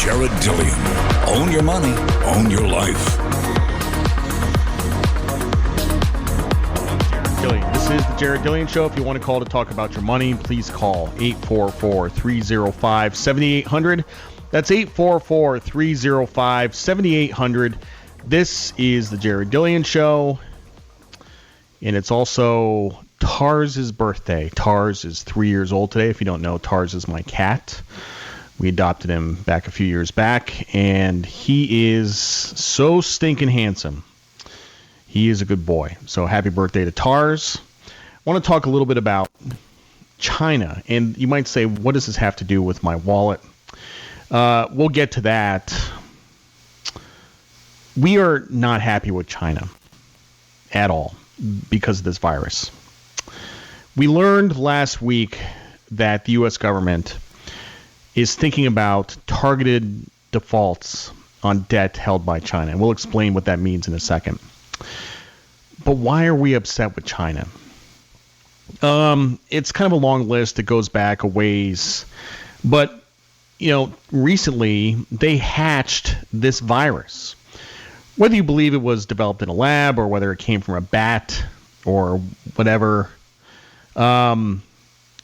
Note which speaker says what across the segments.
Speaker 1: Jared Dillian. Own your money, own your life.
Speaker 2: This is the Jared Dillian Show. If you want to call to talk about your money, please call 844-305-7800. That's 844-305-7800. This is the Jared Dillian Show, and it's also Tars' birthday. Tars is 3 years old today. If you don't know, Tars is my cat. We adopted him back a few years back, and he is so stinking handsome. He is a good boy. So happy birthday to Tars. I want to talk a little bit about China. And you might say, what does this have to do with my wallet? We'll get to that. We are not happy with China at all because of this virus. We learned last week that the U.S. government is thinking about targeted defaults on debt held by China. And we'll explain what that means in a second. But why are we upset with China? It's kind of a long list that goes back a ways. But, recently they hatched this virus. Whether you believe it was developed in a lab or whether it came from a bat or whatever, the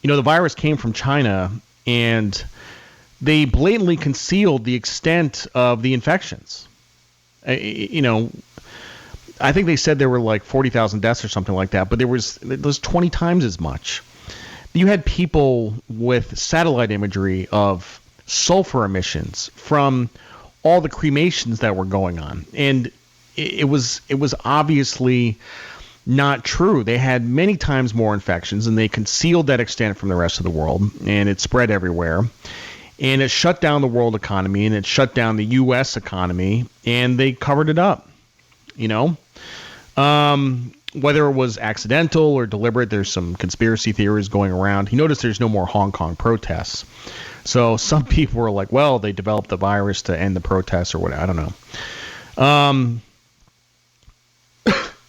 Speaker 2: virus came from China, and they blatantly concealed the extent of the infections. I think they said there were like 40,000 deaths or something like that, but there was 20 times as much. You had people with satellite imagery of sulfur emissions from all the cremations that were going on, and it was obviously not true. They had many times more infections, and they concealed that extent from the rest of the world, and it spread everywhere. And it shut down the world economy, and it shut down the U.S. economy, and they covered it up. Whether it was accidental or deliberate, there's some conspiracy theories going around. You notice there's no more Hong Kong protests. So some people were like, well, they developed the virus to end the protests or whatever. I don't know.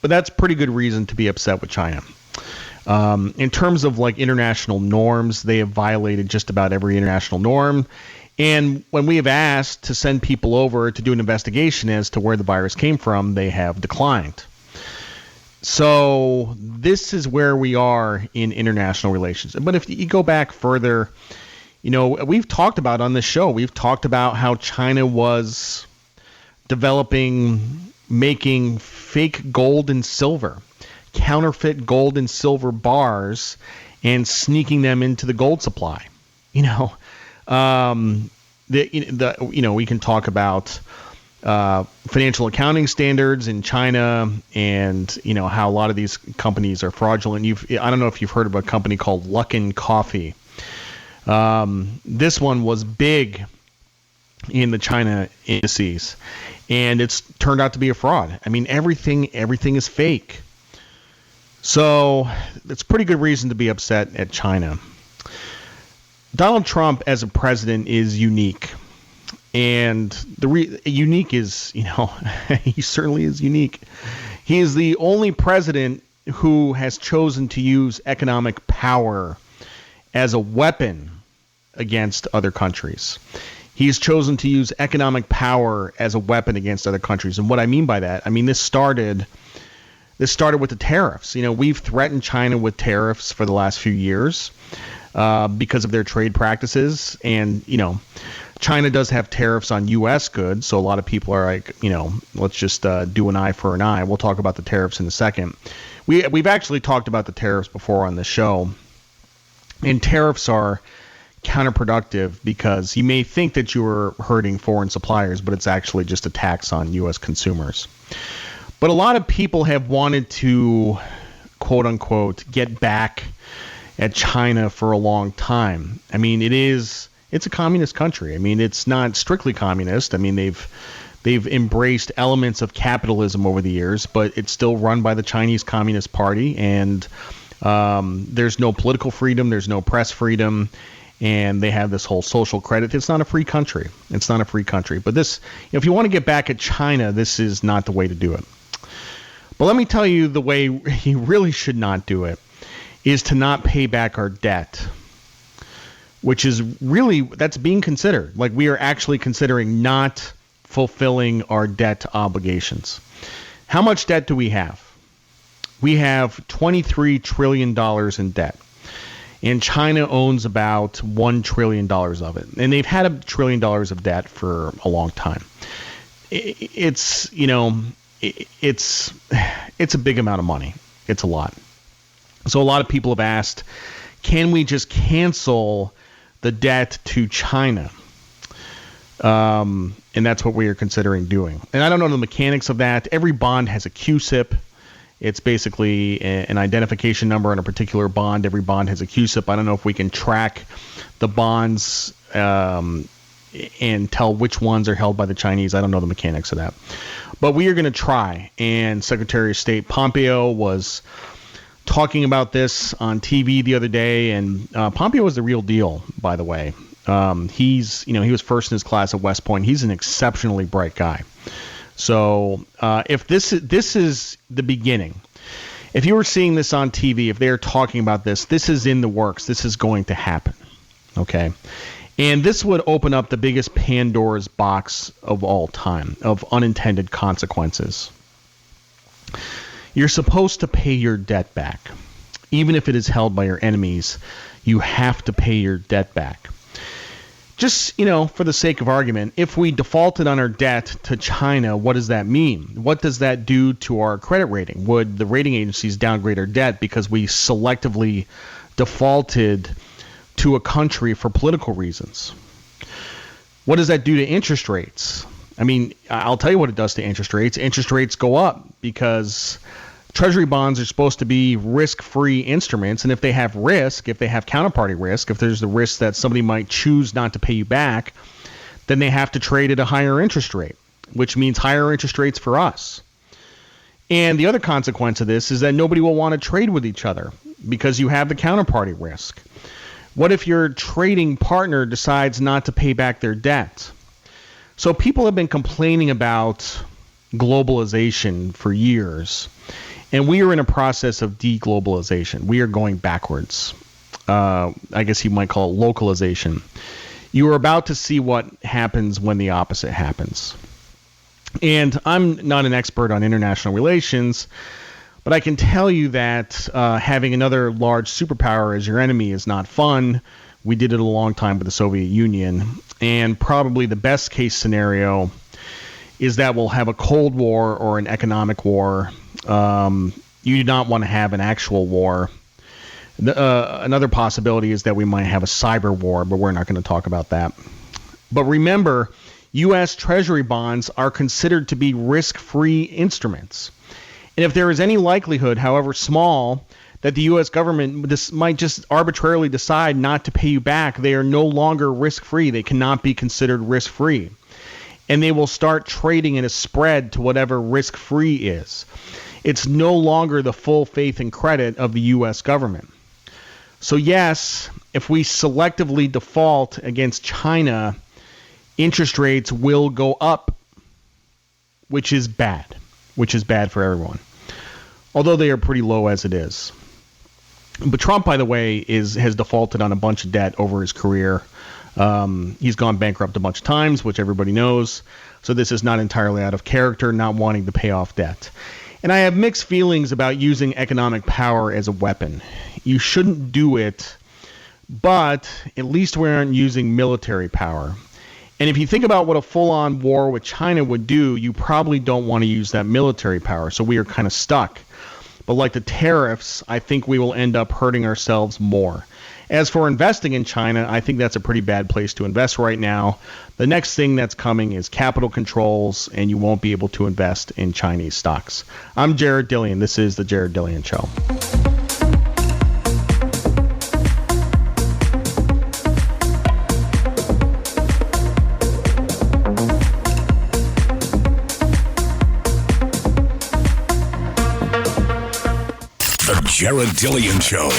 Speaker 2: But that's pretty good reason to be upset with China. In terms of like international norms, they have violated just about every international norm. And when we have asked to send people over to do an investigation as to where the virus came from, they have declined. So this is where we are in international relations. But if you go back further, we've talked about on this show, we've talked about how China was making fake gold and silver, counterfeit gold and silver bars, and sneaking them into the gold supply. We can talk about financial accounting standards in China, and how a lot of these companies are fraudulent. I don't know if you've heard of a company called Luckin Coffee. This one was big in the China indices, and it's turned out to be a fraud. I mean, everything is fake. So it's pretty good reason to be upset at China. Donald Trump as a president is unique. And unique is, he certainly is unique. He is the only president who has chosen to use economic power as a weapon against other countries. He's chosen to use economic power as a weapon against other countries. And what I mean by that, this started with the tariffs. We've threatened China with tariffs for the last few years because of their trade practices. And, China does have tariffs on U.S. goods, so a lot of people are like, let's just do an eye for an eye. We'll talk about the tariffs in a second. We've actually talked about the tariffs before on the show, and tariffs are counterproductive because you may think that you're hurting foreign suppliers, but it's actually just a tax on U.S. consumers. But a lot of people have wanted to, quote unquote, get back at China for a long time. It's a communist country. It's not strictly communist. They've embraced elements of capitalism over the years, but it's still run by the Chinese Communist Party, and there's no political freedom, there's no press freedom, and they have this whole social credit. It's not a free country. But this, if you want to get back at China, this is not the way to do it. But let me tell you the way you really should not do it is to not pay back our debt. which is really, that's being considered. Like, we are actually considering not fulfilling our debt obligations. How much debt do we have? We have $23 trillion in debt. And China owns about $1 trillion of it. And they've had $1 trillion of debt for a long time. It's a big amount of money. It's a lot. So a lot of people have asked, can we just cancel the debt to China? And that's what we are considering doing. And I don't know the mechanics of that. Every bond has a QSIP. It's basically an identification number on a particular bond. Every bond has a QSIP. I don't know if we can track the bonds and tell which ones are held by the Chinese. I don't know the mechanics of that. But we are going to try. And Secretary of State Pompeo was talking about this on TV the other day. And Pompeo is the real deal, by the way. He was first in his class at West Point. He's an exceptionally bright guy. So if this is the beginning, if you were seeing this on TV, if they're talking about this, this is in the works. This is going to happen. Okay. And this would open up the biggest Pandora's box of all time of unintended consequences. You're supposed to pay your debt back. Even if it is held by your enemies, you have to pay your debt back. Just, for the sake of argument, if we defaulted on our debt to China, what does that mean? What does that do to our credit rating? Would the rating agencies downgrade our debt because we selectively defaulted to a country for political reasons? What does that do to interest rates? I mean, I'll tell you what it does to interest rates. Interest rates go up because Treasury bonds are supposed to be risk-free instruments, and if they have risk, if they have counterparty risk, if there's the risk that somebody might choose not to pay you back, then they have to trade at a higher interest rate, which means higher interest rates for us. And the other consequence of this is that nobody will want to trade with each other because you have the counterparty risk. What if your trading partner decides not to pay back their debt? So people have been complaining about globalization for years. And we are in a process of deglobalization. We are going backwards. I guess you might call it localization. You are about to see what happens when the opposite happens. And I'm not an expert on international relations, but I can tell you that having another large superpower as your enemy is not fun. We did it a long time with the Soviet Union. And probably the best case scenario is that we'll have a Cold War or an economic war. You do not want to have an actual war. Another possibility is that we might have a cyber war, but we're not going to talk about that. But remember, U.S. Treasury bonds are considered to be risk-free instruments. And if there is any likelihood, however small, that the U.S. government might just arbitrarily decide not to pay you back, they are no longer risk-free. They cannot be considered risk-free. And they will start trading at a spread to whatever risk-free is. It's no longer the full faith and credit of the U.S. government. So yes, if we selectively default against China, interest rates will go up, which is bad for everyone. Although they are pretty low as it is. But Trump, by the way, has defaulted on a bunch of debt over his career. He's gone bankrupt a bunch of times, which everybody knows. So this is not entirely out of character, not wanting to pay off debt. And I have mixed feelings about using economic power as a weapon. You shouldn't do it, but at least we aren't using military power. And if you think about what a full-on war with China would do, you probably don't want to use that military power. So we are kind of stuck. But like the tariffs, I think we will end up hurting ourselves more. As for investing in China, I think that's a pretty bad place to invest right now. The next thing that's coming is capital controls, and you won't be able to invest in Chinese stocks. I'm Jared Dillian. This is The Jared Dillian Show.
Speaker 1: The Jared Dillian Show.